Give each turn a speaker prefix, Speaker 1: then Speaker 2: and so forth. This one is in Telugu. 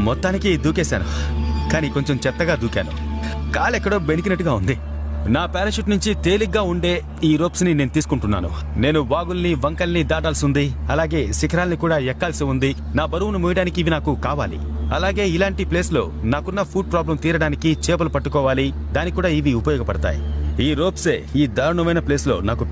Speaker 1: మొత్తానికి దూకేశాను, కానీ కొంచెం చెత్తగా దూకాను. కాలెక్కడో బెనికినట్టుగా ఉంది. నా పారాషూట్ నుంచి తేలిగ్గా ఉండే ఈ రోప్స్ ని నేను తీసుకుంటున్నాను. నేను వాగుల్ని వంకల్ని దాటాల్సి ఉంది, అలాగే శిఖరాల్ని కూడా ఎక్కాల్సి ఉంది. నా బరువును మోయడానికి ఇవి నాకు కావాలి. అలాగే ఇలాంటి ప్లేస్ లో నాకున్న ఫుడ్ ప్రాబ్లం తీరడానికి చేపలు పట్టుకోవాలి, దానికి కూడా ఇవి ఉపయోగపడతాయి. ఈ రోప్సే ఈ దారుణమైన ప్లేస్ లో నాకు